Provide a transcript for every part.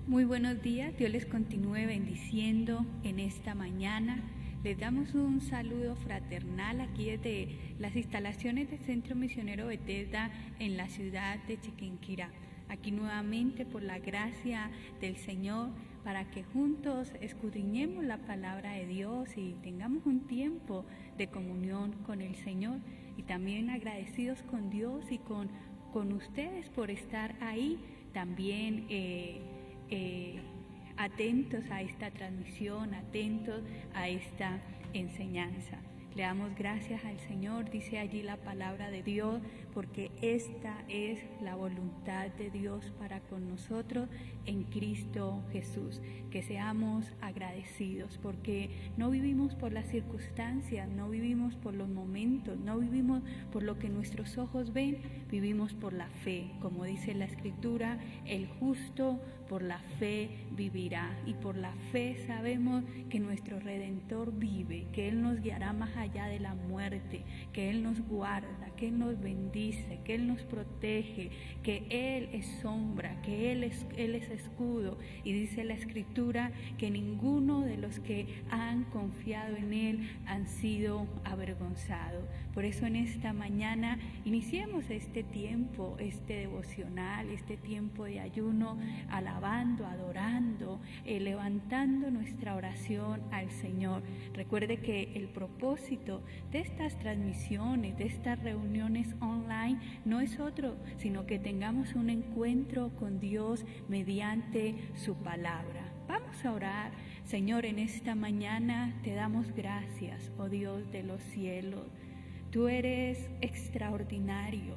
Muy buenos días, Dios les continúe bendiciendo en esta mañana. Les damos un saludo fraternal aquí desde las instalaciones del Centro Misionero Bethesda en la ciudad de Chiquinquirá. Aquí nuevamente por la gracia del Señor para que juntos escudriñemos la palabra de Dios y tengamos un tiempo de comunión con el Señor y también agradecidos con Dios y con ustedes por estar ahí también atentos a esta transmisión, atentos a esta enseñanza. Le damos gracias al Señor, dice allí la palabra de Dios, porque esta es la voluntad de Dios para con nosotros en Cristo Jesús. Que seamos agradecidos, porque no vivimos por las circunstancias, no vivimos por los momentos, no vivimos por lo que nuestros ojos ven, vivimos por la fe. Como dice la Escritura, el justo por la fe vivirá, y por la fe sabemos que nuestro Redentor vive, que Él nos guiará más allá de la muerte, que Él nos guarda, que Él nos bendice, que Él nos protege, que Él es sombra, que Él es escudo. Y dice la Escritura que ninguno de los que han confiado en Él han sido avergonzados. Por eso en esta mañana iniciemos este tiempo, este devocional, este tiempo de ayuno, alabando, adorando, levantando nuestra oración al Señor. Recuerde que el propósito de estas transmisiones, de estas reuniones online, no es otro, sino que tengamos un encuentro con Dios mediante su palabra. Vamos a orar. Señor, en esta mañana te damos gracias, oh Dios de los cielos. Tú eres extraordinario,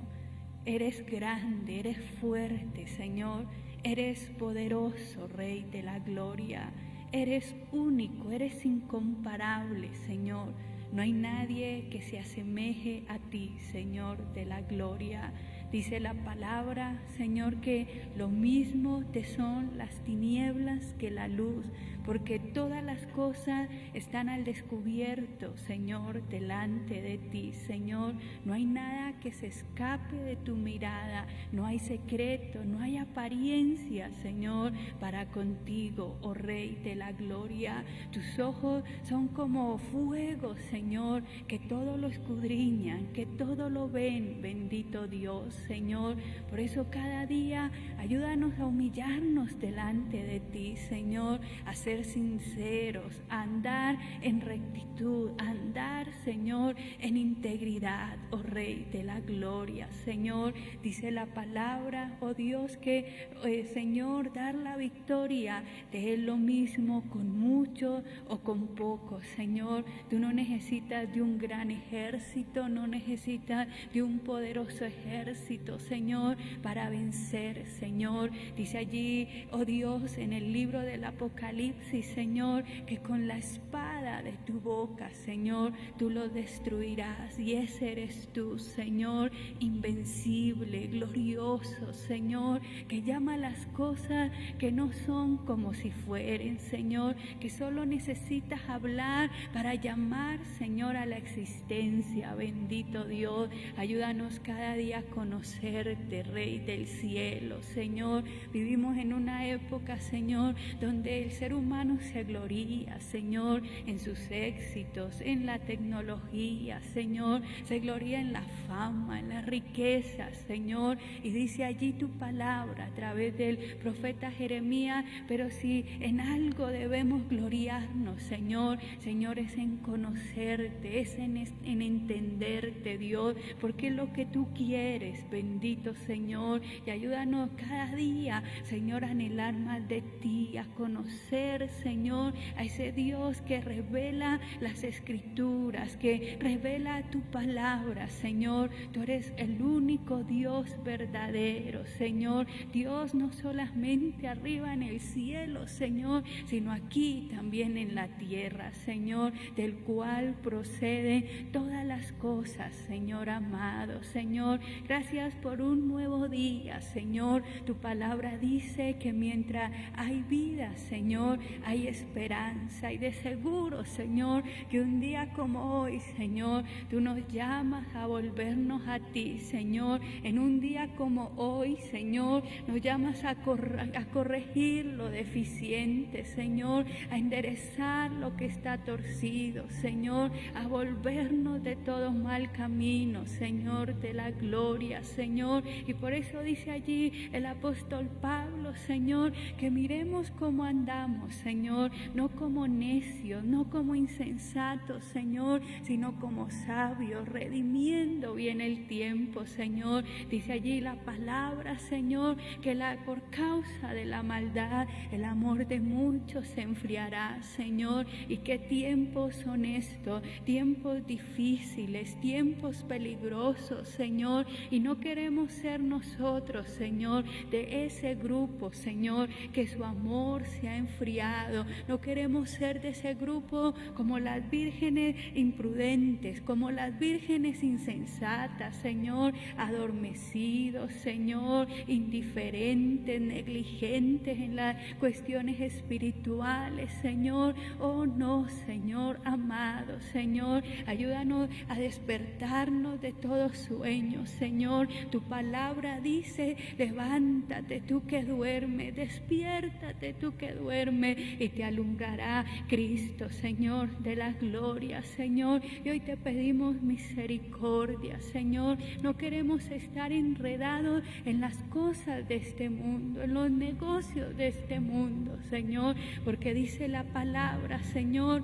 eres grande, eres fuerte, Señor. Eres poderoso, Rey de la gloria. Eres único, eres incomparable, Señor. No hay nadie que se asemeje a ti, Señor de la gloria. Dice la palabra, Señor, que lo mismo te son las tinieblas que la luz, porque todas las cosas están al descubierto, Señor, delante de ti, Señor. No hay nada que se escape de tu mirada, no hay secreto, no hay apariencia, Señor, para contigo, oh Rey de la gloria. Tus ojos son como fuego, Señor, que todo lo escudriñan, que todo lo ven, bendito Dios, Señor. Por eso cada día ayúdanos a humillarnos delante de ti, Señor, a ser sinceros, a andar en rectitud, a andar, Señor, en integridad, oh Rey de la gloria, Señor. Dice la palabra, oh Dios, que, Señor, dar la victoria te es lo mismo con mucho o con poco, Señor. Tú no necesitas de un gran ejército, no necesitas de un poderoso ejército, Señor, para vencer, Señor. Dice allí, oh Dios, en el libro del Apocalipsis, Señor, que con la espada de tu boca, Señor, tú lo destruirás. Y ese eres tú, Señor, invencible, glorioso, Señor, que llama las cosas que no son como si fueren, Señor, que solo necesitas hablar para llamar, Señor, a la existencia. Bendito Dios, ayúdanos cada día a conocerte, Rey del cielo, Señor. Vivimos en una época, Señor, donde el ser humano se gloría, Señor, en sus éxitos, en la tecnología, Señor, se gloria en la fama, en la riqueza, Señor. Y dice allí tu palabra a través del profeta Jeremías, pero si en algo debemos gloriarnos, Señor, Señor, es en conocerte, es en entenderte, Dios, porque es lo que tú quieres, bendito Señor. Y ayúdanos cada día, Señor, a anhelar más de ti, a conocer, Señor, a ese Dios que revela las Escrituras, que revela tu palabra, Señor. Tú eres el único Dios verdadero, Señor. Dios no solamente arriba en el cielo, Señor, sino aquí también en la tierra, Señor, del cual proceden todas las cosas, Señor amado, Señor. Gracias gracias por un nuevo día, Señor. Tu palabra dice que mientras hay vida, Señor, hay esperanza. Y de seguro, Señor, que un día como hoy, Señor, tú nos llamas a volvernos a ti, Señor. En un día como hoy, Señor, nos llamas a corregir lo deficiente, Señor, a enderezar lo que está torcido, Señor, a volvernos de todo mal camino, Señor, de la gloria, Señor. Y por eso dice allí el apóstol Pablo, Señor, que miremos cómo andamos, Señor, no como necios, no como insensatos, Señor, sino como sabios, redimiendo bien el tiempo, Señor. Dice allí la palabra, Señor, que por causa de la maldad el amor de muchos se enfriará, Señor. Y qué tiempos son estos, tiempos difíciles, tiempos peligrosos, Señor. Y no queremos ser nosotros, Señor, de ese grupo, Señor, que su amor se ha enfriado. No queremos ser de ese grupo como las vírgenes imprudentes, como las vírgenes insensatas, Señor, adormecidos, Señor, indiferentes, negligentes en las cuestiones espirituales, Señor. Oh no, Señor amado, Señor, ayúdanos a despertarnos de todo sueño, Señor. Tu palabra dice: levántate tú que duermes, despiértate tú que duermes, y te alumbrará Cristo, Señor, de la gloria, Señor. Y hoy te pedimos misericordia, Señor. No queremos estar enredados en las cosas de este mundo, en los negocios de este mundo, Señor, porque dice la palabra, Señor,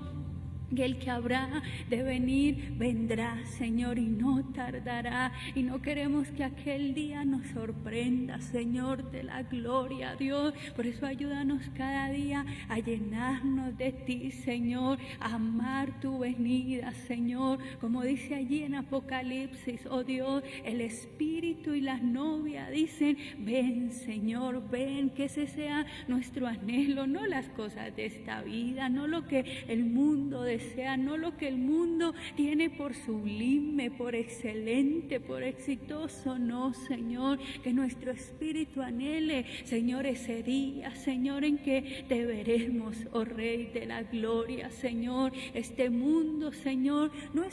que el que habrá de venir, vendrá, Señor, y no tardará. Y no queremos que aquel día nos sorprenda, Señor, de la gloria, Dios. Por eso ayúdanos cada día a llenarnos de ti, Señor, a amar tu venida, Señor. Como dice allí en Apocalipsis, oh Dios, el Espíritu y la novia dicen: ven, Señor, ven. Que ese sea nuestro anhelo, no las cosas de esta vida, no lo que el mundo desea, no lo que el mundo tiene por sublime, por excelente, por exitoso, no, Señor. Que nuestro espíritu anhele, Señor, ese día, Señor, en que te veremos, oh Rey de la gloria, Señor. Este mundo, Señor, no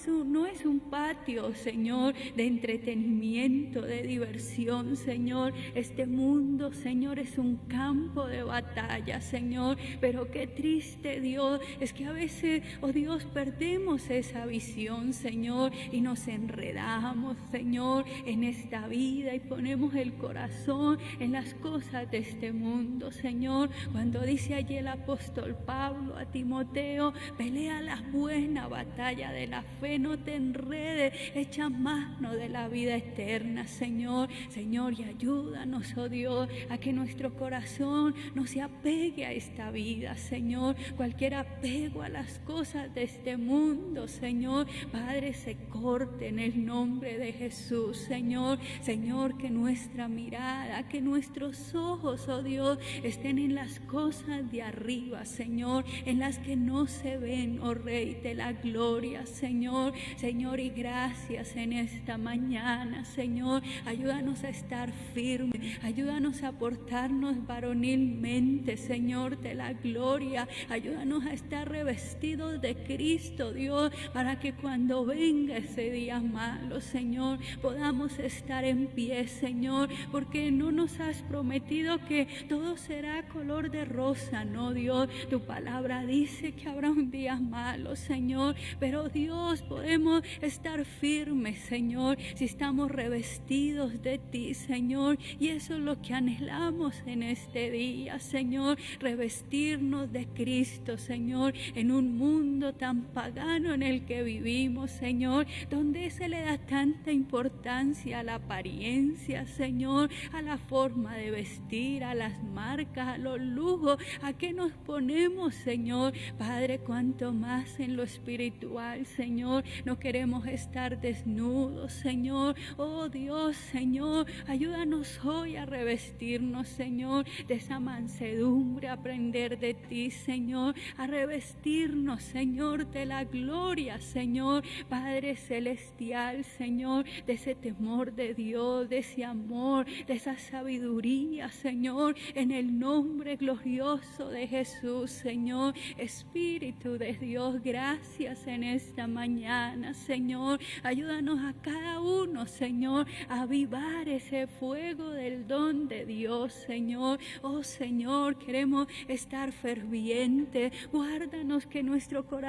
es un patio, Señor, de entretenimiento, de diversión, Señor. Este mundo, Señor, es un campo de batalla, Señor. Pero qué triste, Dios, es que a veces, oh Dios, perdemos esa visión, Señor, y nos enredamos, Señor, en esta vida y ponemos el corazón en las cosas de este mundo, Señor. Cuando dice allí el apóstol Pablo a Timoteo: pelea la buena batalla de la fe, no te enredes, echa mano de la vida eterna, Señor. Señor, y ayúdanos, oh Dios, a que nuestro corazón no se apegue a esta vida, Señor. Cualquier apego a las cosas de este mundo, Señor, Padre, se corte en el nombre de Jesús, Señor. Señor, que nuestra mirada, que nuestros ojos, oh Dios, estén en las cosas de arriba, Señor, en las que no se ven, oh Rey de la gloria, Señor. Señor, y gracias en esta mañana, Señor. Ayúdanos a estar firmes, ayúdanos a portarnos varonilmente, Señor, de la gloria. Ayúdanos a estar revestidos de Cristo, Dios, para que cuando venga ese día malo, Señor, podamos estar en pie, Señor, porque no nos has prometido que todo será color de rosa, no, Dios. Tu palabra dice que habrá un día malo, Señor, pero Dios, podemos estar firmes, Señor, si estamos revestidos de ti, Señor, y eso es lo que anhelamos en este día, Señor, revestirnos de Cristo, Señor, en un mundo tan pagano en el que vivimos, Señor, donde se le da tanta importancia a la apariencia, Señor, a la forma de vestir, a las marcas, a los lujos. ¿A qué nos ponemos, Señor? Padre, cuanto más en lo espiritual, Señor, no queremos estar desnudos, Señor. Oh Dios, Señor, ayúdanos hoy a revestirnos, Señor, de esa mansedumbre, a aprender de ti, Señor, a revestirnos, Señor, Señor, de la gloria, Señor, Padre celestial, Señor, de ese temor de Dios, de ese amor, de esa sabiduría, Señor, en el nombre glorioso de Jesús, Señor. Espíritu de Dios, gracias en esta mañana, Señor. Ayúdanos a cada uno, Señor, a avivar ese fuego del don de Dios, Señor. Oh Señor, queremos estar fervientes. Guárdanos que nuestro corazón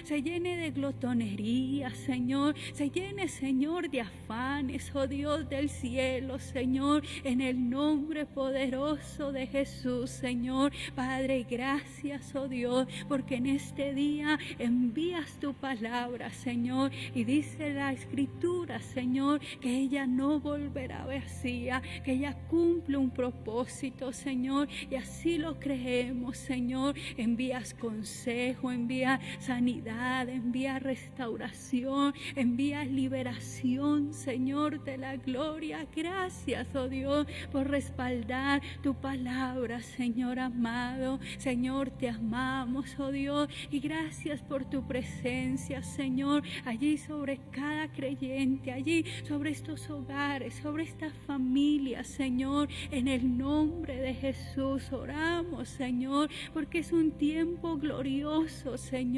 se llene de glotonería, Señor. Se llene, Señor, de afanes, oh Dios del cielo, Señor, en el nombre poderoso de Jesús, Señor. Padre, gracias, oh Dios, porque en este día envías tu palabra, Señor, y dice la Escritura, Señor, que ella no volverá vacía, que ella cumple un propósito, Señor, y así lo creemos, Señor. Envías consejo, envías sanidad, envías restauración, envías liberación, Señor, de la gloria. Gracias, oh Dios, por respaldar tu palabra, Señor amado. Señor, te amamos, oh Dios, y gracias por tu presencia, Señor, allí sobre cada creyente, allí sobre estos hogares, sobre estas familias, Señor. En el nombre de Jesús oramos, Señor, porque es un tiempo glorioso, Señor.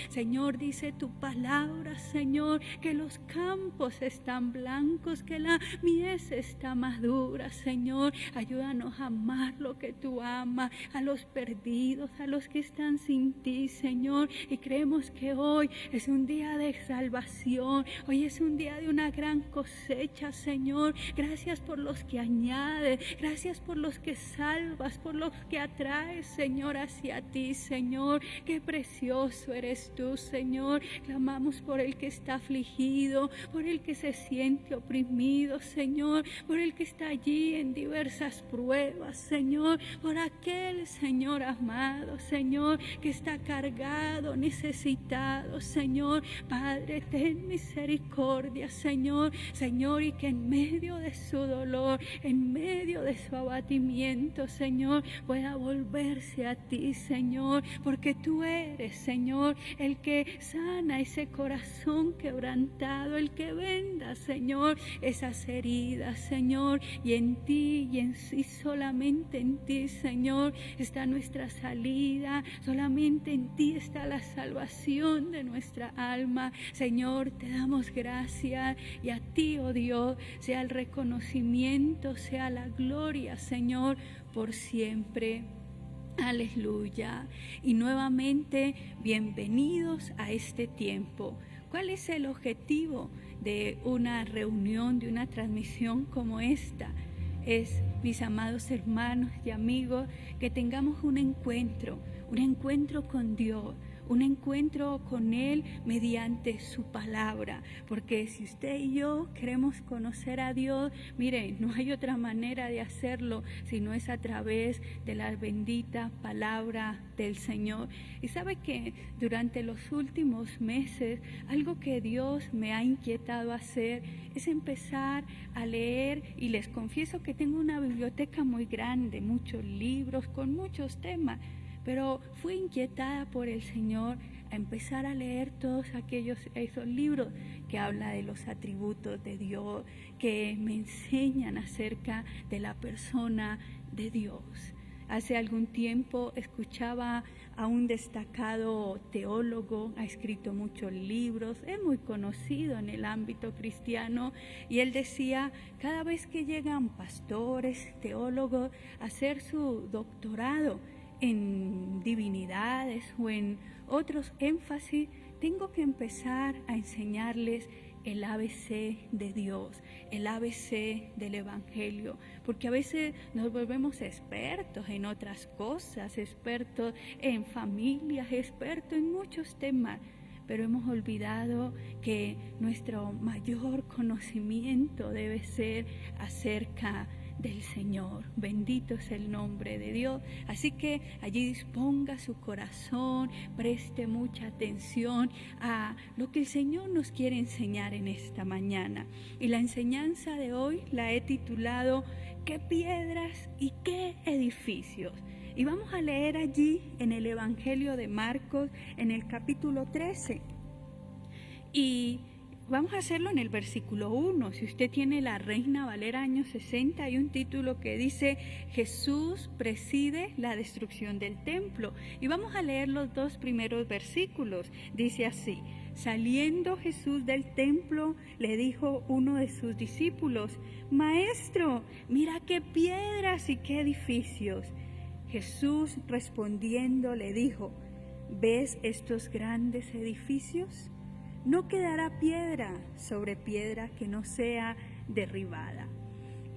Señor, dice tu palabra, Señor, que los campos están blancos, que la mies está madura, Señor. Ayúdanos a amar lo que tú amas, a los perdidos, a los que están sin ti, Señor. Y creemos que hoy es un día de salvación, hoy es un día de una gran cosecha, Señor. Gracias por los que añades, gracias por los que salvas, por los que atraes, Señor, hacia ti, Señor. Qué precioso eres tú, Señor. Clamamos por el que está afligido, por el que se siente oprimido, Señor, por el que está allí en diversas pruebas, Señor, por aquel, Señor amado, Señor, que está cargado, necesitado, Señor. Padre, ten misericordia, Señor, Señor, y que en medio de su dolor, en medio de su abatimiento, Señor, pueda volverse a ti, Señor, porque tú eres, Señor, el que sana ese corazón quebrantado, el que venda, Señor, esas heridas, Señor, y en ti y en sí, solamente en ti, Señor, está nuestra salida, solamente en ti está la salvación de nuestra alma. Señor, te damos gracias, y a ti, oh Dios, sea el reconocimiento, sea la gloria, Señor, por siempre. Aleluya. Y nuevamente, bienvenidos a este tiempo. ¿Cuál es el objetivo de una reunión, de una transmisión como esta? Es, mis amados hermanos y amigos, que tengamos un encuentro con Dios, un encuentro con Él mediante su palabra, porque si usted y yo queremos conocer a Dios, mire, no hay otra manera de hacerlo sino es a través de la bendita palabra del Señor. Y sabe que durante los últimos meses algo que Dios me ha inquietado a hacer es empezar a leer, y les confieso que tengo una biblioteca muy grande, muchos libros con muchos temas, pero fui inquietada por el Señor a empezar a leer todos esos libros que hablan de los atributos de Dios, que me enseñan acerca de la persona de Dios. Hace algún tiempo escuchaba a un destacado teólogo, ha escrito muchos libros, es muy conocido en el ámbito cristiano, y él decía, cada vez que llegan pastores, teólogos a hacer su doctorado en divinidades o en otros énfasis, tengo que empezar a enseñarles el ABC de Dios, el ABC del Evangelio, porque a veces nos volvemos expertos en otras cosas, expertos en familias, expertos en muchos temas, pero hemos olvidado que nuestro mayor conocimiento debe ser acerca del Señor. Bendito es el nombre de Dios. Así que allí disponga su corazón, preste mucha atención a lo que el Señor nos quiere enseñar en esta mañana. Y la enseñanza de hoy la he titulado ¿Qué piedras y qué edificios? Y vamos a leer allí en el Evangelio de Marcos, en el capítulo 13. Y vamos a hacerlo en el versículo 1. Si usted tiene la Reina Valera año 60, hay un título que dice: Jesús preside la destrucción del templo. Y vamos a leer los dos primeros versículos. Dice así: Saliendo Jesús del templo, le dijo uno de sus discípulos: Maestro, mira qué piedras y qué edificios. Jesús respondiendo le dijo: ¿Ves estos grandes edificios? No quedará piedra sobre piedra que no sea derribada.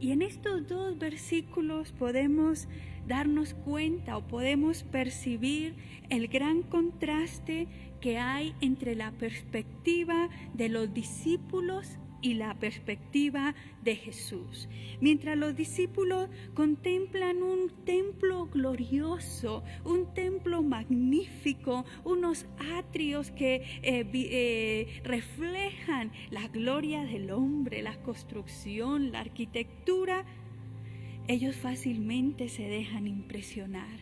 Y en estos dos versículos podemos darnos cuenta o podemos percibir el gran contraste que hay entre la perspectiva de los discípulos y la perspectiva de Jesús. Mientras los discípulos contemplan un templo glorioso, un templo magnífico, unos atrios que reflejan la gloria del hombre, la construcción, la arquitectura, ellos fácilmente se dejan impresionar.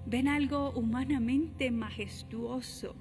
Ven algo humanamente majestuoso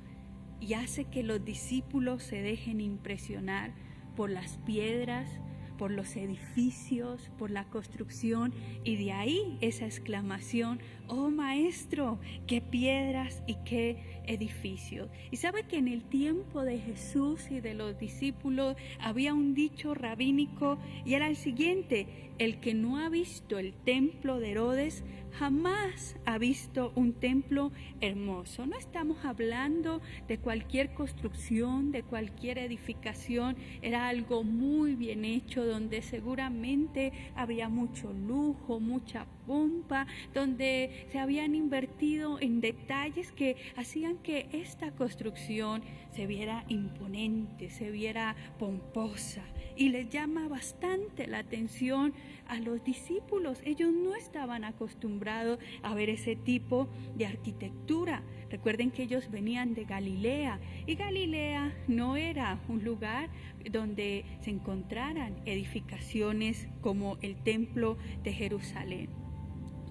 y hace que los discípulos se dejen impresionar por las piedras, por los edificios, por la construcción, y de ahí esa exclamación: ¡Oh Maestro, qué piedras y qué edificios! Y sabe que en el tiempo de Jesús y de los discípulos había un dicho rabínico y era el siguiente: el que no ha visto el templo de Herodes jamás ha visto un templo hermoso. No estamos hablando de cualquier construcción, de cualquier edificación. Era algo muy bien hecho, donde seguramente había mucho lujo, mucha pompa, donde se habían invertido en detalles que hacían que esta construcción se viera imponente, se viera pomposa, y les llama bastante la atención a los discípulos. Ellos no estaban acostumbrados a ver ese tipo de arquitectura. Recuerden que ellos venían de Galilea, y Galilea no era un lugar donde se encontraran edificaciones como el templo de Jerusalén.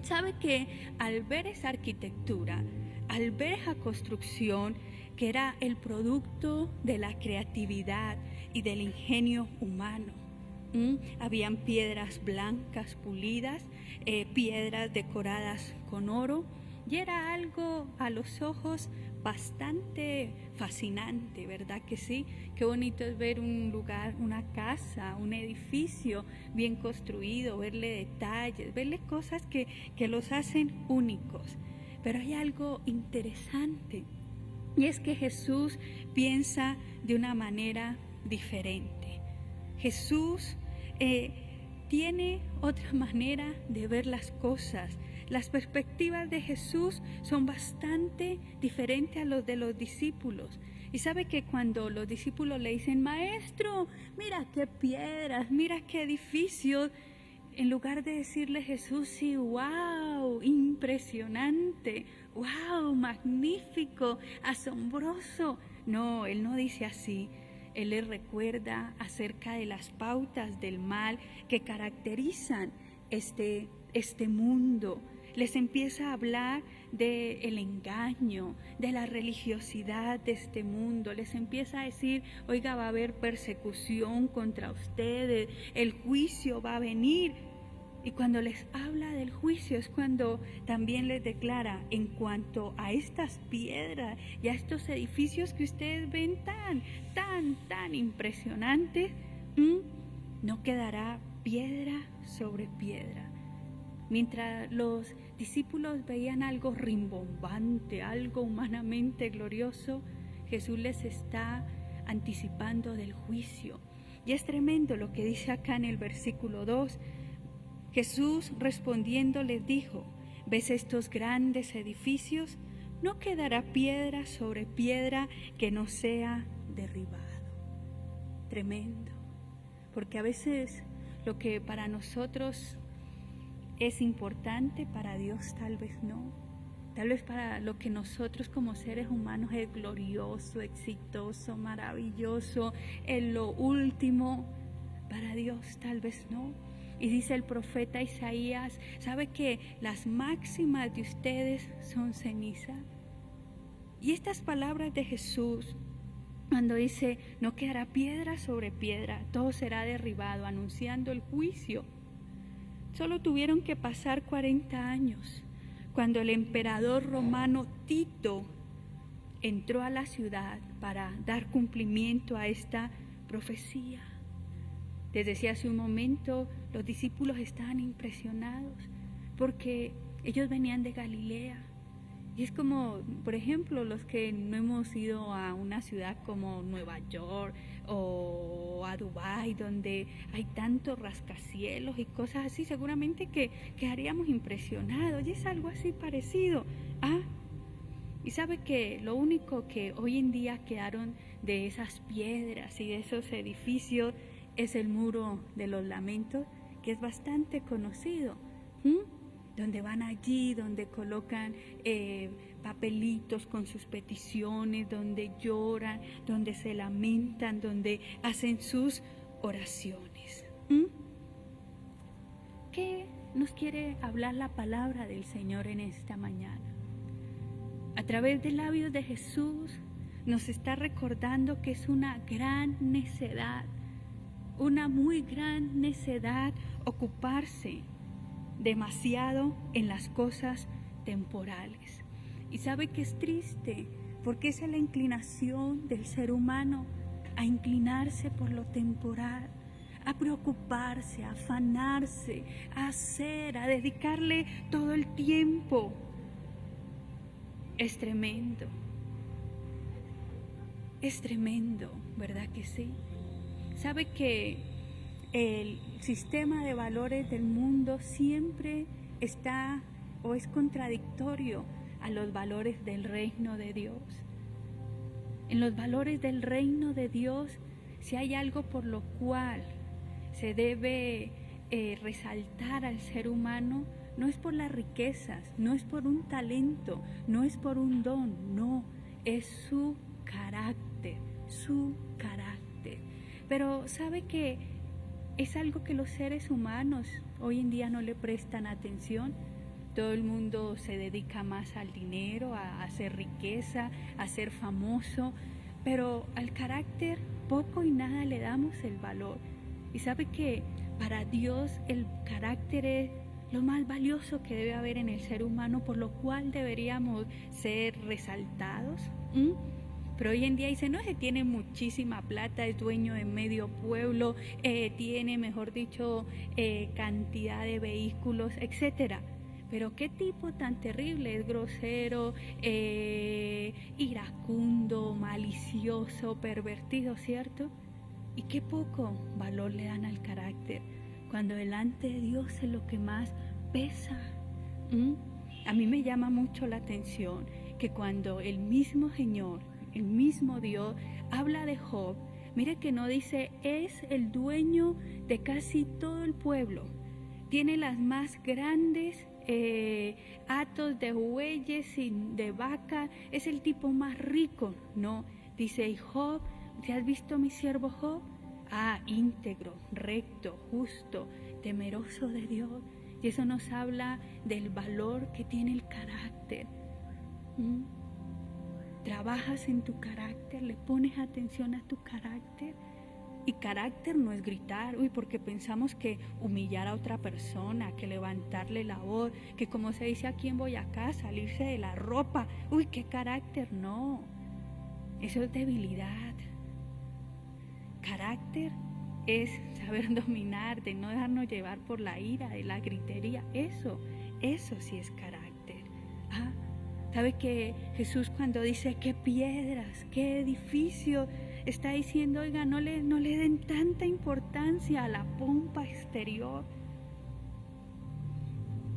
Sabe que al ver esa arquitectura, al ver esa construcción, que era el producto de la creatividad y del ingenio humano, habían piedras blancas pulidas, piedras decoradas con oro, y era algo a los ojos bastante fascinante, ¿verdad que sí? Qué bonito es ver un lugar, una casa, un edificio bien construido, verle detalles, verle cosas que los hacen únicos. Pero hay algo interesante, y es que Jesús piensa de una manera diferente. Jesús tiene otra manera de ver las cosas. Las perspectivas de Jesús son bastante diferentes a los de los discípulos. Y sabe que cuando los discípulos le dicen: Maestro, mira qué piedras, mira qué edificios, en lugar de decirle Jesús: sí, wow, impresionante, wow, magnífico, asombroso. No, Él no dice así. Él les recuerda acerca de las pautas del mal que caracterizan este mundo. Les empieza a hablar del engaño, de la religiosidad de este mundo. Les empieza a decir: oiga, va a haber persecución contra ustedes, el juicio va a venir. Y cuando les habla del juicio es cuando también les declara: en cuanto a estas piedras y a estos edificios que ustedes ven tan impresionantes, no quedará piedra sobre piedra. Mientras los discípulos veían algo rimbombante, algo humanamente glorioso, Jesús les está anticipando del juicio. Y es tremendo lo que dice acá en el versículo 2. Jesús respondiendo les dijo: ¿ves estos grandes edificios? No quedará piedra sobre piedra que no sea derribado. Tremendo, porque a veces lo que para nosotros es importante, para Dios tal vez no. Tal vez para lo que nosotros como seres humanos es glorioso, exitoso, maravilloso, es lo último, para Dios tal vez no. Y dice el profeta Isaías, ¿sabe que las máximas de ustedes son ceniza? Y estas palabras de Jesús, cuando dice, no quedará piedra sobre piedra, todo será derribado, anunciando el juicio. Solo tuvieron que pasar 40 años, cuando el emperador romano Tito entró a la ciudad para dar cumplimiento a esta profecía. Les decía hace un momento, los discípulos estaban impresionados porque ellos venían de Galilea. Y es como, por ejemplo, los que no hemos ido a una ciudad como Nueva York o a Dubái, donde hay tantos rascacielos y cosas así, seguramente que quedaríamos impresionados. Y es algo así parecido. Y sabe que lo único que hoy en día quedaron de esas piedras y de esos edificios es el muro de los lamentos, que es bastante conocido. Donde van allí, donde colocan papelitos con sus peticiones, donde lloran, donde se lamentan, donde hacen sus oraciones. ¿Qué nos quiere hablar la palabra del Señor en esta mañana? A través del labio de Jesús nos está recordando que es una gran necedad, una muy gran necedad ocuparse demasiado en las cosas temporales. Y sabe que es triste, porque esa es la inclinación del ser humano, a inclinarse por lo temporal, a preocuparse, a afanarse, a hacer, a dedicarle todo el tiempo. Es tremendo, ¿verdad que sí? Sabe que el sistema de valores del mundo siempre está o es contradictorio a los valores del reino de Dios. En los valores del reino de Dios, si hay algo por lo cual se debe resaltar al ser humano, no es por las riquezas, no es por un talento, no es por un don, no, es su carácter, su carácter. Pero sabe que es algo que los seres humanos hoy en día no le prestan atención. Todo el mundo se dedica más al dinero, a hacer riqueza, a ser famoso, pero al carácter poco y nada le damos el valor. Y sabe que para Dios el carácter es lo más valioso que debe haber en el ser humano, por lo cual deberíamos ser resaltados. Pero hoy en día dice, no, se tiene muchísima plata, es dueño de medio pueblo, tiene, mejor dicho, cantidad de vehículos, etcétera. Pero qué tipo tan terrible, es grosero, iracundo, malicioso, pervertido, ¿cierto? Y qué poco valor le dan al carácter, cuando delante de Dios es lo que más pesa. A mí me llama mucho la atención que cuando el mismo Señor, el mismo Dios, habla de Job, mire que no dice, es el dueño de casi todo el pueblo, tiene las más grandes hatos de bueyes y de vaca, es el tipo más rico. No, dice, Job, ¿te has visto mi siervo Job? Íntegro, recto, justo, temeroso de Dios. Y eso nos habla del valor que tiene el carácter. ¿Trabajas en tu carácter? ¿Le pones atención a tu carácter? Y carácter no es gritar, porque pensamos que humillar a otra persona, que levantarle la voz, que como se dice aquí en Boyacá, salirse de la ropa. ¿Qué carácter? No, eso es debilidad. Carácter es saber dominar, de no dejarnos llevar por la ira, de la gritería. Eso sí es carácter. ¿Sabe que Jesús cuando dice qué piedras, qué edificio, está diciendo, oiga, no le den tanta importancia a la pompa exterior?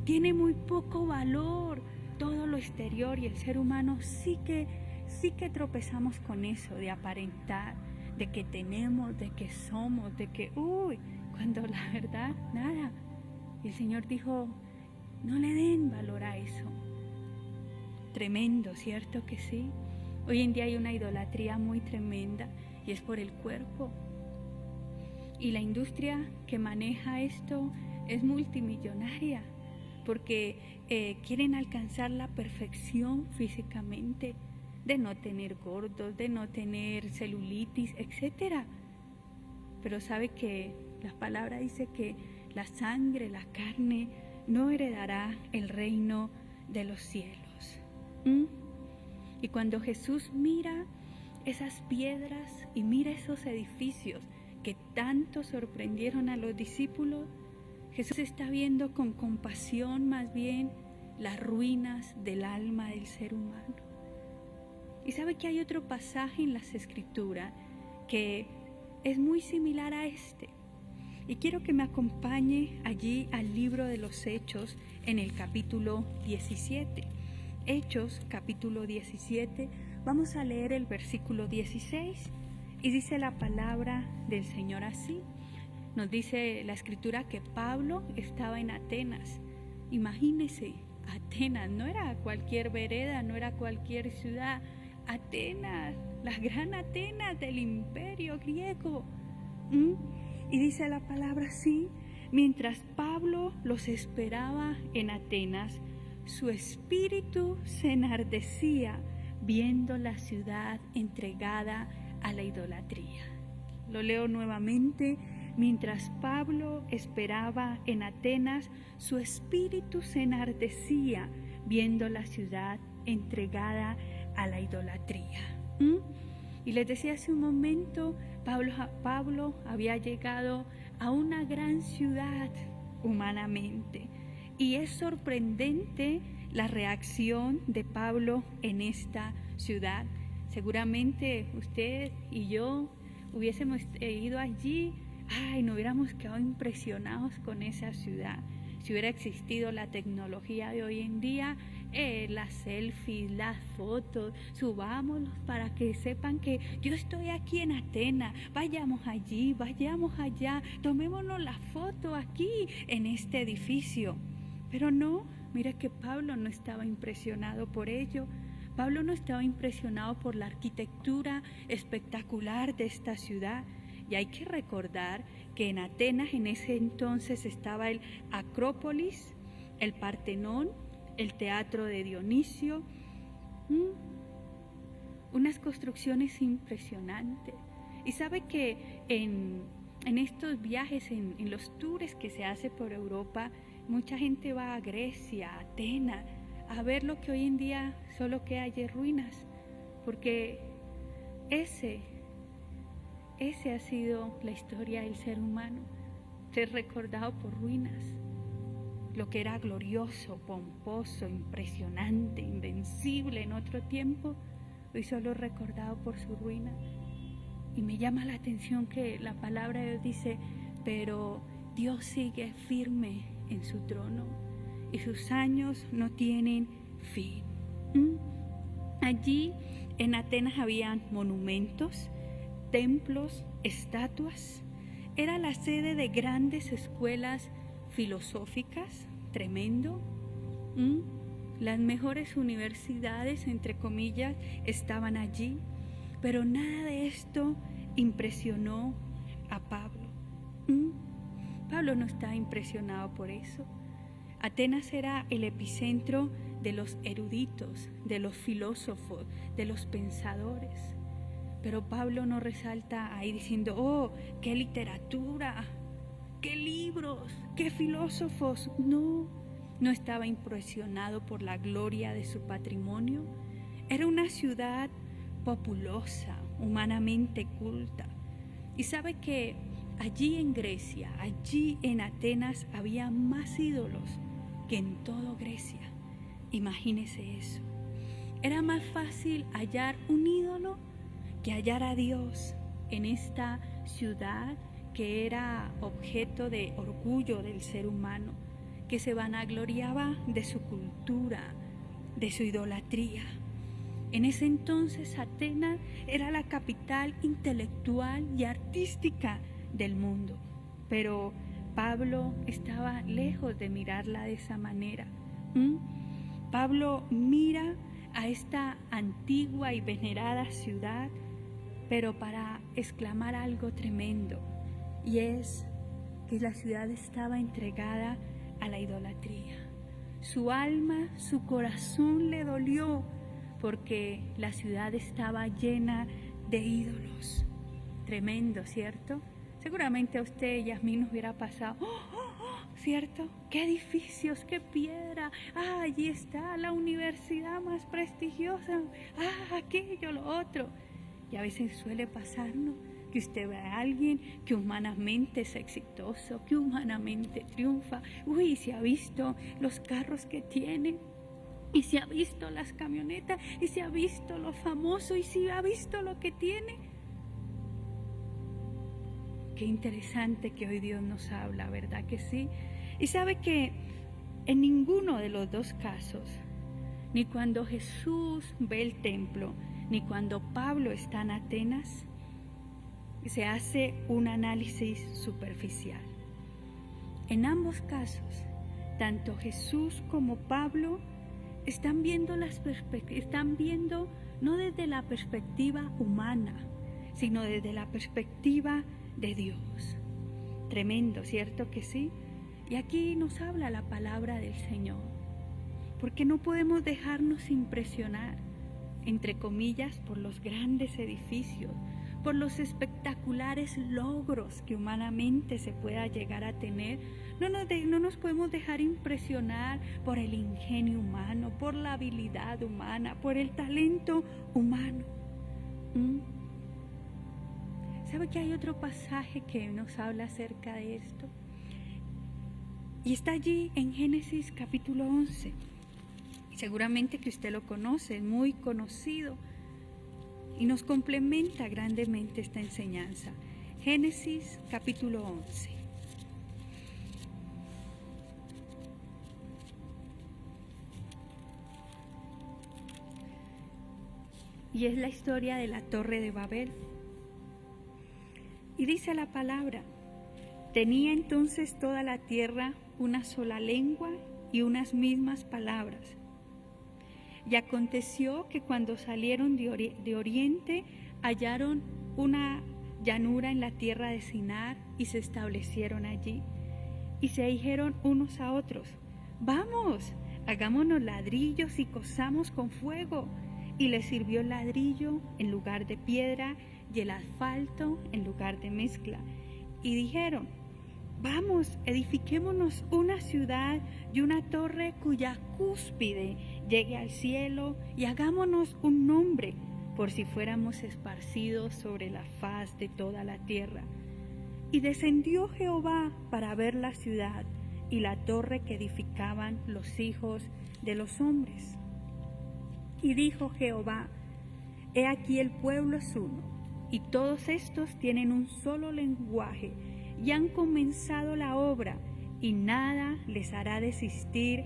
Tiene muy poco valor todo lo exterior, y el ser humano sí que tropezamos con eso, de aparentar, de que tenemos, de que somos, de que, cuando la verdad, nada. Y el Señor dijo, no le den valor a eso. Tremendo, ¿cierto que sí? Hoy en día hay una idolatría muy tremenda, y es por el cuerpo. Y la industria que maneja esto es multimillonaria, porque quieren alcanzar la perfección físicamente, de no tener gordos, de no tener celulitis, etc. Pero sabe que la palabra dice que la sangre, la carne, no heredará el reino de los cielos. Y cuando Jesús mira esas piedras y mira esos edificios que tanto sorprendieron a los discípulos, Jesús está viendo con compasión más bien las ruinas del alma del ser humano. Y sabe que hay otro pasaje en las Escrituras que es muy similar a este. Y quiero que me acompañe allí al libro de los Hechos en el capítulo 17. Hechos, capítulo 17, vamos a leer el versículo 16 y dice la palabra del Señor así. Nos dice la Escritura que Pablo estaba en Atenas. Imagínese, Atenas no era cualquier vereda, no era cualquier ciudad. Atenas, la gran Atenas del imperio griego. Y dice la palabra así: mientras Pablo los esperaba en Atenas, su espíritu se enardecía viendo la ciudad entregada a la idolatría. Lo leo nuevamente. Mientras Pablo esperaba en Atenas, su espíritu se enardecía viendo la ciudad entregada a la idolatría. Y les decía hace un momento, Pablo había llegado a una gran ciudad humanamente. Y es sorprendente la reacción de Pablo en esta ciudad. Seguramente usted y yo hubiésemos ido allí, nos hubiéramos quedado impresionados con esa ciudad. Si hubiera existido la tecnología de hoy en día, las selfies, las fotos, subámoslos para que sepan que yo estoy aquí en Atenas, vayamos allí, vayamos allá, tomémonos la foto aquí en este edificio. Pero no, mira que Pablo no estaba impresionado por ello. Pablo no estaba impresionado por la arquitectura espectacular de esta ciudad. Y hay que recordar que en Atenas en ese entonces estaba el Acrópolis, el Partenón, el Teatro de Dionisio, unas construcciones impresionantes. Y sabe que en estos viajes, en los tours que se hace por Europa, mucha gente va a Grecia, a Atenas, a ver lo que hoy en día solo queda allí ruinas, porque ese ha sido la historia del ser humano, ser recordado por ruinas. Lo que era glorioso, pomposo, impresionante, invencible en otro tiempo, hoy solo recordado por su ruina. Y me llama la atención que la palabra de Dios dice, pero Dios sigue firme en su trono y sus años no tienen fin. Allí en Atenas habían monumentos, templos, estatuas. Era la sede de grandes escuelas filosóficas, tremendo. Las mejores universidades, entre comillas, estaban allí, pero nada de esto impresionó a Pablo. Pablo no estaba impresionado por eso. Atenas era el epicentro de los eruditos, de los filósofos, de los pensadores. Pero Pablo no resalta ahí diciendo, oh, qué literatura, qué libros, qué filósofos. No estaba impresionado por la gloria de su patrimonio. Era una ciudad populosa, humanamente culta. Y sabe que allí en Grecia, allí en Atenas, había más ídolos que en toda Grecia. Imagínese eso. Era más fácil hallar un ídolo que hallar a Dios en esta ciudad que era objeto de orgullo del ser humano, que se vanagloriaba de su cultura, de su idolatría. En ese entonces Atenas era la capital intelectual y artística del mundo, pero Pablo estaba lejos de mirarla de esa manera. Pablo mira a esta antigua y venerada ciudad, pero para exclamar algo tremendo, y es porque la ciudad estaba entregada a la idolatría. Su alma, su corazón le dolió porque la ciudad estaba llena de ídolos. Tremendo, ¿cierto? Seguramente a usted y a mí nos hubiera pasado, ¿cierto? ¡Qué edificios, qué piedra! ¡Ah, allí está la universidad más prestigiosa! ¡Ah, aquello, lo otro! Y a veces suele pasarnos que usted ve a alguien que humanamente es exitoso, que humanamente triunfa. Uy, se ha visto los carros que tiene, y se ha visto las camionetas, y se ha visto lo famoso, y se ha visto lo que tiene. Qué interesante que hoy Dios nos habla, ¿verdad que sí? Y sabe que en ninguno de los dos casos, ni cuando Jesús ve el templo, ni cuando Pablo está en Atenas, se hace un análisis superficial. En ambos casos, tanto Jesús como Pablo están viendo no desde la perspectiva humana, sino desde la perspectiva de Dios. Tremendo, ¿cierto que sí? Y aquí nos habla la palabra del Señor, porque no podemos dejarnos impresionar, entre comillas, por los grandes edificios, por los espectaculares logros que humanamente se pueda llegar a tener. No nos podemos dejar impresionar por el ingenio humano, por la habilidad humana, por el talento humano. ¿Sabe que hay otro pasaje que nos habla acerca de esto? Y está allí en Génesis capítulo 11. Seguramente que usted lo conoce, es muy conocido y nos complementa grandemente esta enseñanza. Génesis capítulo 11. Y es la historia de la Torre de Babel. Y dice la palabra: tenía entonces toda la tierra una sola lengua y unas mismas palabras. Y aconteció que cuando salieron de oriente, hallaron una llanura en la tierra de Sinar y se establecieron allí. Y se dijeron unos a otros: vamos, hagámonos ladrillos y cosamos con fuego. Y les sirvió el ladrillo en lugar de piedra y el asfalto en lugar de mezcla. Y dijeron: vamos, edifiquémonos una ciudad y una torre cuya cúspide llegue al cielo, y hagámonos un nombre, por si fuéramos esparcidos sobre la faz de toda la tierra. Y descendió Jehová para ver la ciudad y la torre que edificaban los hijos de los hombres. Y dijo Jehová: he aquí el pueblo es uno, y todos estos tienen un solo lenguaje, y han comenzado la obra, y nada les hará desistir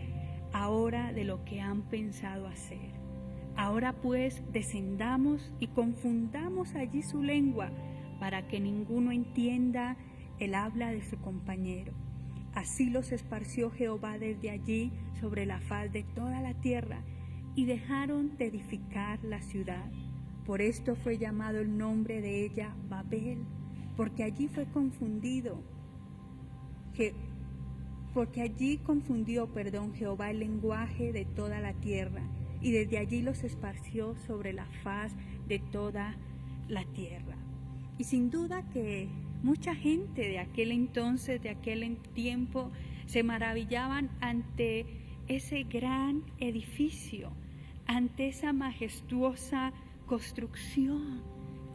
ahora de lo que han pensado hacer. Ahora pues descendamos y confundamos allí su lengua, para que ninguno entienda el habla de su compañero. Así los esparció Jehová desde allí sobre la faz de toda la tierra, y dejaron de edificar la ciudad. Por esto fue llamado el nombre de ella Babel, porque allí confundió Jehová el lenguaje de toda la tierra, y desde allí los esparció sobre la faz de toda la tierra. Y sin duda que mucha gente de aquel entonces, de aquel tiempo, se maravillaban ante ese gran edificio, ante esa majestuosa construcción.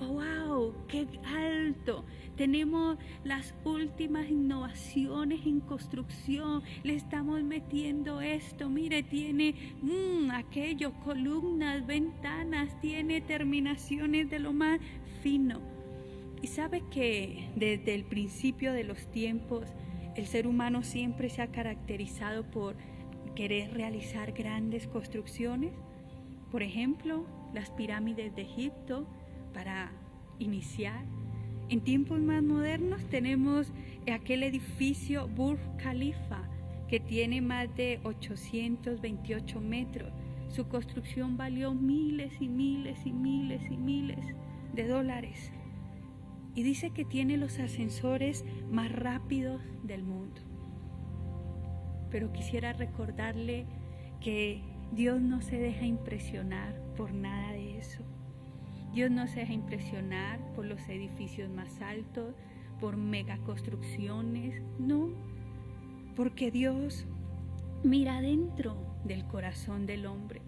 ¡Oh, wow! ¡Qué alto! Tenemos las últimas innovaciones en construcción. Le estamos metiendo esto. Mire, tiene aquello, columnas, ventanas, tiene terminaciones de lo más fino. Y sabe que desde el principio de los tiempos, el ser humano siempre se ha caracterizado por querer realizar grandes construcciones. Por ejemplo, las pirámides de Egipto, para iniciar. En tiempos más modernos tenemos aquel edificio Burj Khalifa, que tiene más de 828 metros. Su construcción valió miles y miles y miles y miles de dólares. y dice que tiene los ascensores más rápidos del mundo. Pero quisiera recordarle que Dios no se deja impresionar por nada de eso. Dios no se deja impresionar por los edificios más altos, por megaconstrucciones, no, porque Dios mira dentro del corazón del hombre.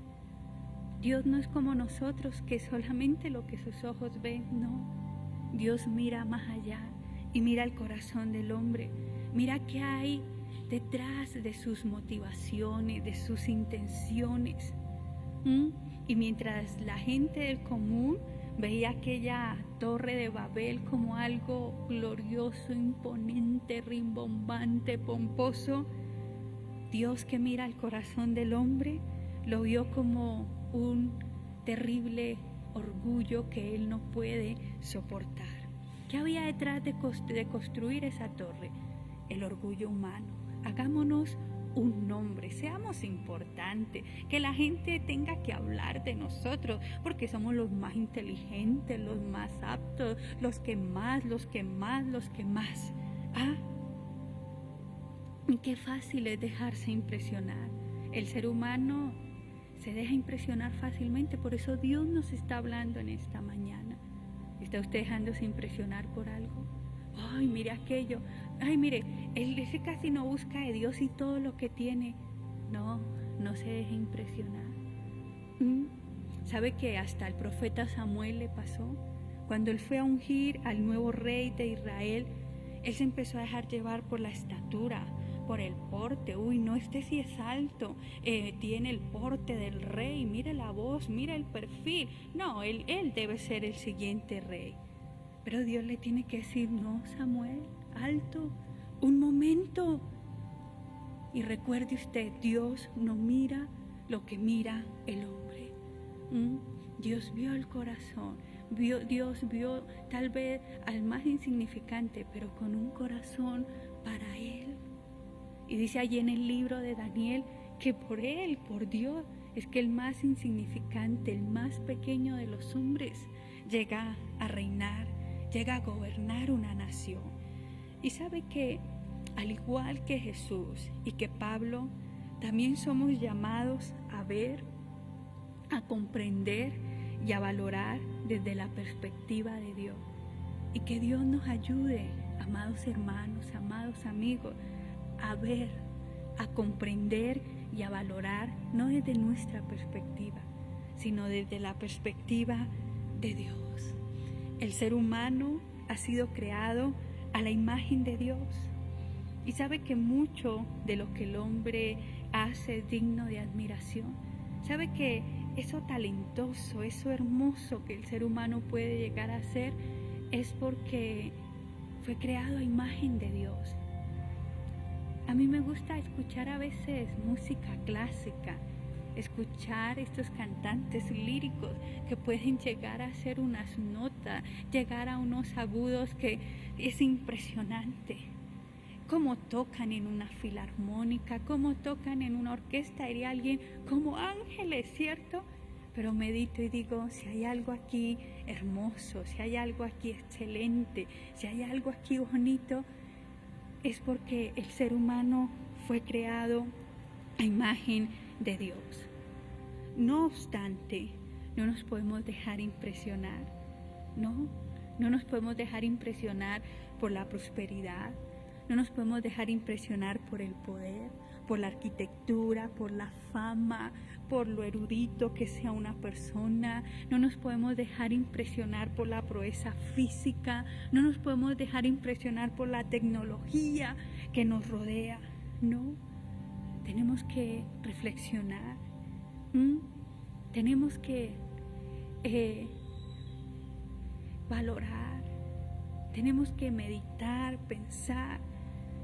Dios no es como nosotros, que solamente lo que sus ojos ven, no. Dios mira más allá y mira el corazón del hombre. Mira qué hay detrás de sus motivaciones, de sus intenciones. Y mientras la gente del común veía aquella torre de Babel como algo glorioso, imponente, rimbombante, pomposo, Dios, que mira el corazón del hombre, lo vio como un terrible orgullo que él no puede soportar. ¿Qué había detrás de construir esa torre? El orgullo humano. Hagámonos un nombre, seamos importantes, que la gente tenga que hablar de nosotros, porque somos los más inteligentes, los más aptos, los que más. Y qué fácil es dejarse impresionar. El ser humano se deja impresionar fácilmente, por eso Dios nos está hablando en esta mañana. ¿Está usted dejándose impresionar por algo? Ay, mire aquello. Ay, mire, ese casi no busca de Dios y todo lo que tiene. No se deje impresionar. ¿Sabe que hasta el profeta Samuel le pasó? Cuando él fue a ungir al nuevo rey de Israel, él se empezó a dejar llevar por la estatura, por el porte. Uy, no, este sí es alto, tiene el porte del rey, mire la voz, mire el perfil. No, él debe ser el siguiente rey. Pero Dios le tiene que decir, no, Samuel, alto, un momento. Y recuerde usted, Dios no mira lo que mira el hombre. Dios vio el corazón, Dios vio tal vez al más insignificante, pero con un corazón para Él. Y dice allí en el libro de Daniel que por Él, por Dios, es que el más insignificante, el más pequeño de los hombres, llega a reinar, llega a gobernar una nación. Y sabe que al igual que Jesús y que Pablo, también somos llamados a ver, a comprender y a valorar desde la perspectiva de Dios. Y que Dios nos ayude, amados hermanos, amados amigos, a ver, a comprender y a valorar, no desde nuestra perspectiva, sino desde la perspectiva de Dios. El ser humano ha sido creado a la imagen de Dios. Y sabe que mucho de lo que el hombre hace es digno de admiración. Sabe que eso talentoso, eso hermoso que el ser humano puede llegar a ser, es porque fue creado a imagen de Dios. A mí me gusta escuchar a veces música clásica, escuchar estos cantantes líricos que pueden llegar a hacer unas notas, llegar a unos agudos que es impresionante. Cómo tocan en una filarmónica, cómo tocan en una orquesta, diría alguien, como ángeles, ¿cierto? Pero medito y digo, si hay algo aquí hermoso, si hay algo aquí excelente, si hay algo aquí bonito, es porque el ser humano fue creado a imagen de Dios. No obstante, no nos podemos dejar impresionar, no nos podemos dejar impresionar por la prosperidad, no nos podemos dejar impresionar por el poder, por la arquitectura, por la fama, por lo erudito que sea una persona. No nos podemos dejar impresionar por la proeza física, no nos podemos dejar impresionar por la tecnología que nos rodea. No, tenemos que reflexionar, tenemos que valorar, tenemos que meditar, pensar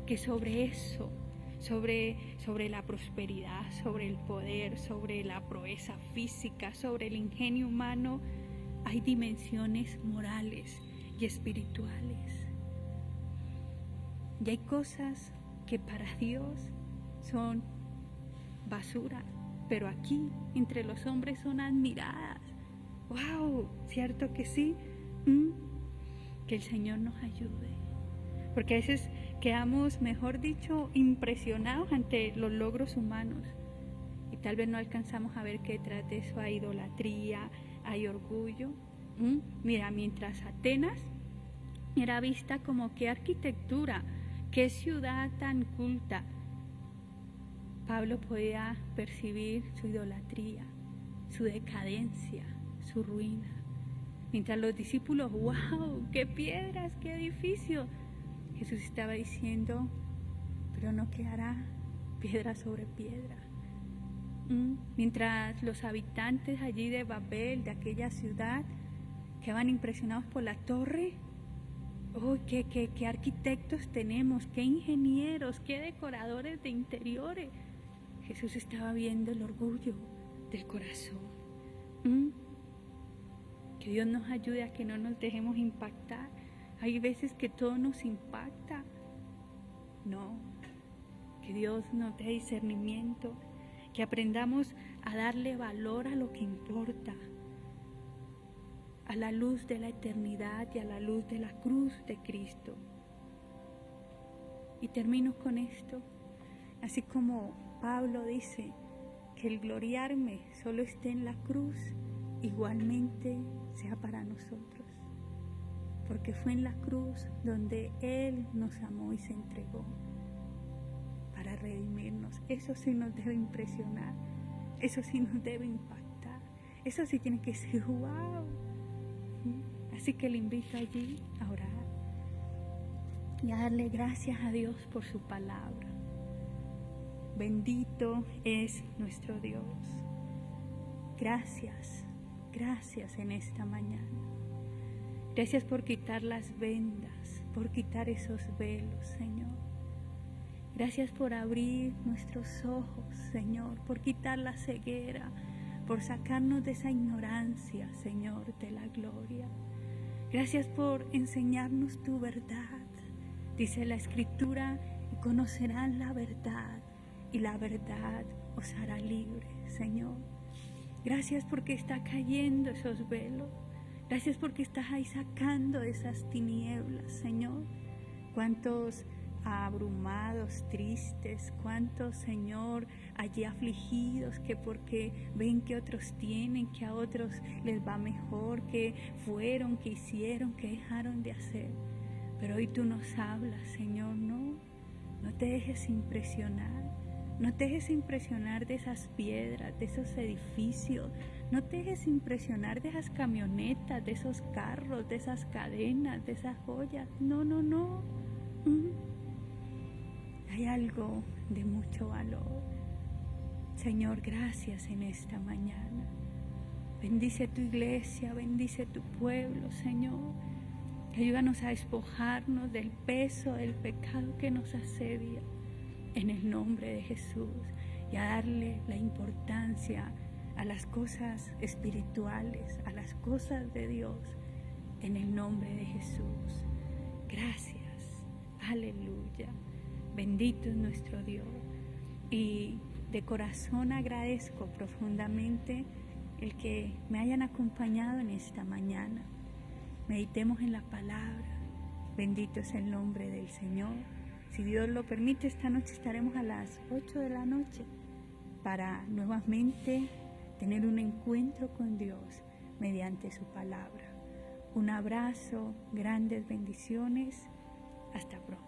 que sobre eso, sobre la prosperidad, sobre el poder, sobre la proeza física, sobre el ingenio humano, hay dimensiones morales y espirituales. Y hay cosas que para Dios son basura, pero aquí entre los hombres son admiradas. ¡Wow! ¿Cierto que sí? Que el Señor nos ayude. Porque a veces quedamos, mejor dicho, impresionados ante los logros humanos. Y tal vez no alcanzamos a ver que detrás de eso hay idolatría, hay orgullo. Mira, mientras Atenas era vista como qué arquitectura, qué ciudad tan culta, Pablo podía percibir su idolatría, su decadencia, su ruina. Mientras los discípulos, ¡wow! ¡Qué piedras! ¡Qué edificio! Jesús estaba diciendo, pero no quedará piedra sobre piedra. Mientras los habitantes allí de Babel, de aquella ciudad, quedaban impresionados por la torre. ¡Oh, qué arquitectos tenemos! ¡Qué ingenieros! ¡Qué decoradores de interiores! Jesús estaba viendo el orgullo del corazón. Que Dios nos ayude a que no nos dejemos impactar. Hay veces que todo nos impacta. No, que Dios nos dé discernimiento, que aprendamos a darle valor a lo que importa, a la luz de la eternidad y a la luz de la cruz de Cristo. Y termino con esto, así como Pablo dice que el gloriarme solo esté en la cruz, igualmente sea para nosotros, porque fue en la cruz donde Él nos amó y se entregó para redimirnos. Eso sí nos debe impresionar, eso sí nos debe impactar, eso sí tiene que ser wow. Así que le invito allí a orar y a darle gracias a Dios por su palabra. Bendito es nuestro Dios. Gracias, gracias en esta mañana. Gracias por quitar las vendas, por quitar esos velos, Señor. Gracias por abrir nuestros ojos, Señor, por quitar la ceguera, por sacarnos de esa ignorancia, Señor, de la gloria. Gracias por enseñarnos tu verdad. Dice la Escritura, y conocerán la verdad, y la verdad os hará libre, Señor. Gracias porque está cayendo esos velos. Gracias porque estás ahí sacando esas tinieblas, Señor. Cuántos abrumados, tristes, cuántos, Señor, allí afligidos, que porque ven que otros tienen, que a otros les va mejor, que fueron, que hicieron, que dejaron de hacer. Pero hoy tú nos hablas, Señor, no te dejes impresionar. No te dejes impresionar de esas piedras, de esos edificios. No te dejes impresionar de esas camionetas, de esos carros, de esas cadenas, de esas joyas. No. Hay algo de mucho valor. Señor, gracias en esta mañana. Bendice tu iglesia, bendice tu pueblo, Señor. Ayúdanos a despojarnos del peso del pecado que nos asedia. En el nombre de Jesús, y a darle la importancia a las cosas espirituales, a las cosas de Dios, en el nombre de Jesús. Gracias, aleluya, bendito es nuestro Dios. Y de corazón agradezco profundamente el que me hayan acompañado en esta mañana. Meditemos en la palabra, bendito es el nombre del Señor. Si Dios lo permite, esta noche estaremos a las 8 de la noche para nuevamente tener un encuentro con Dios mediante su palabra. Un abrazo, grandes bendiciones. Hasta pronto.